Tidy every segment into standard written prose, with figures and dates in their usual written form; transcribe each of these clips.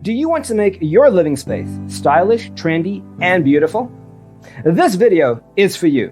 Do you want to make your living space stylish, trendy, and beautiful? This video is for you.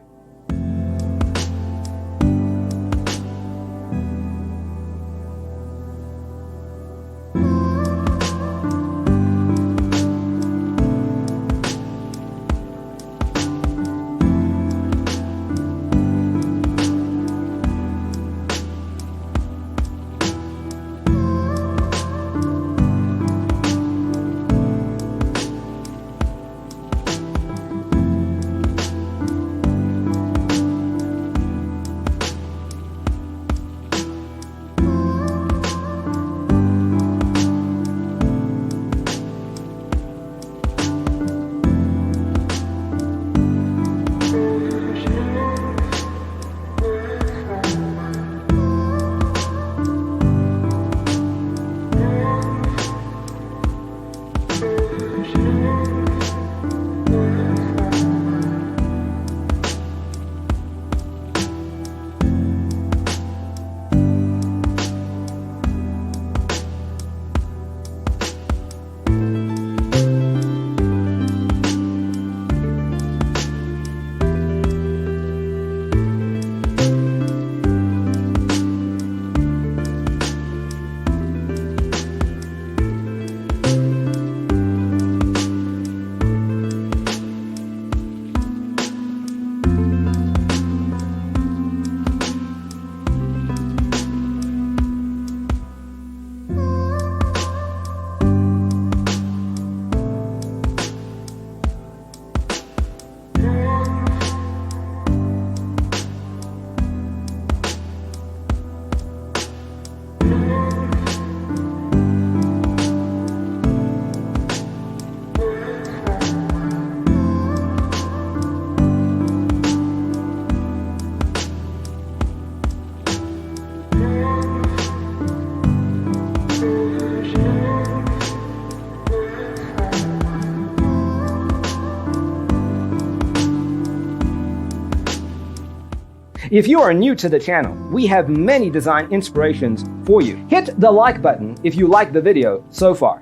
If you are new to the channel, we have many design inspirations for you. Hit the like button if you like the video so far.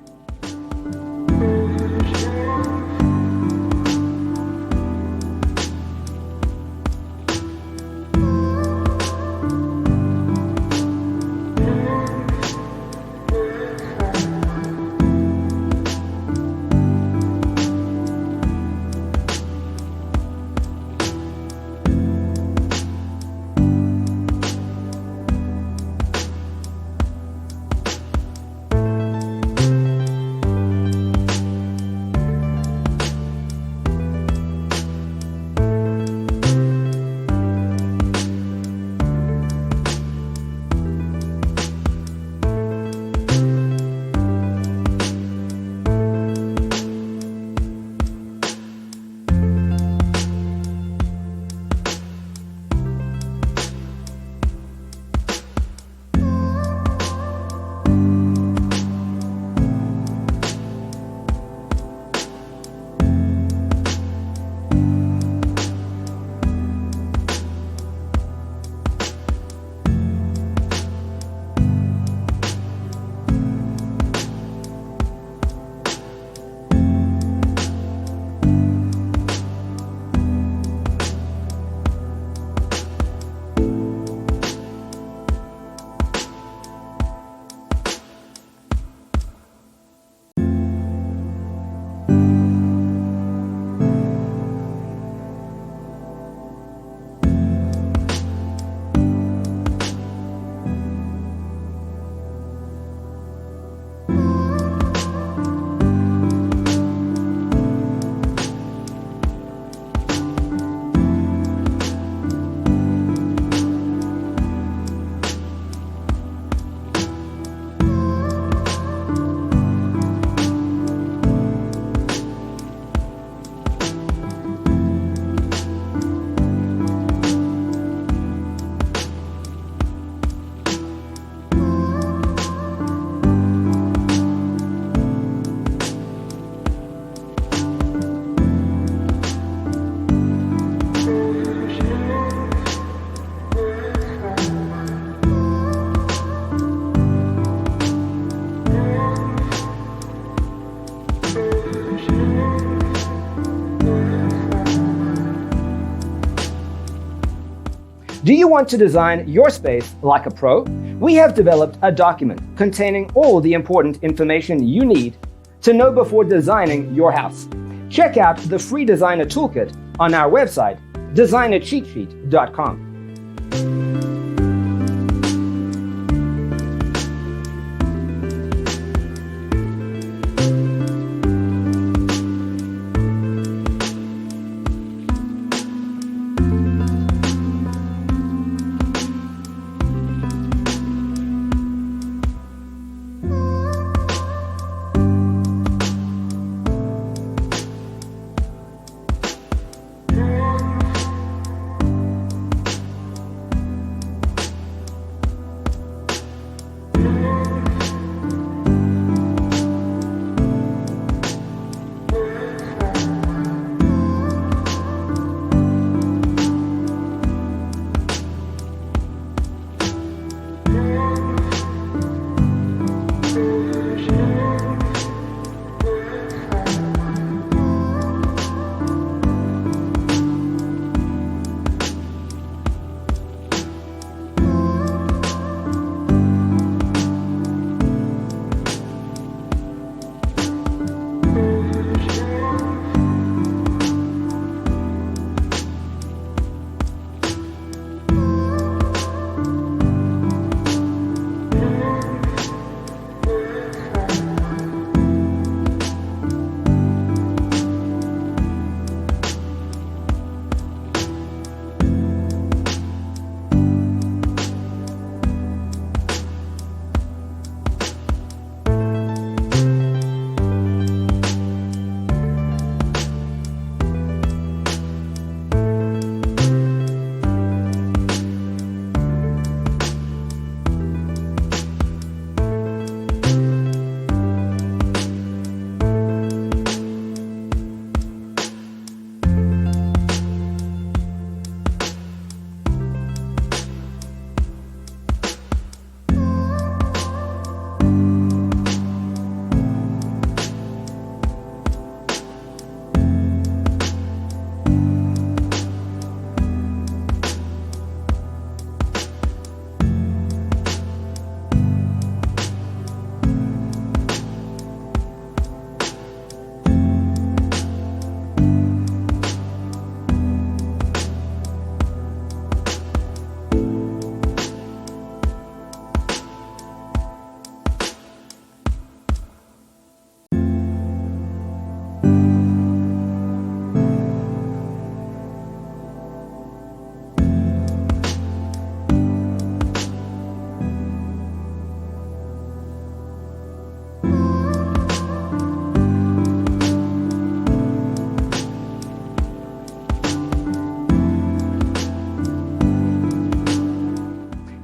Do you want to design your space like a pro? We have developed a document containing all the important information you need to know before designing your house. Check out the free designer toolkit on our website, designercheatsheet.com.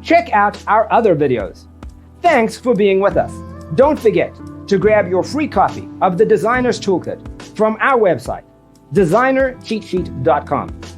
Check out our other videos. Thanks for being with us. Don't forget to grab your free copy of the Designer's Toolkit from our website, designercheatsheet.com.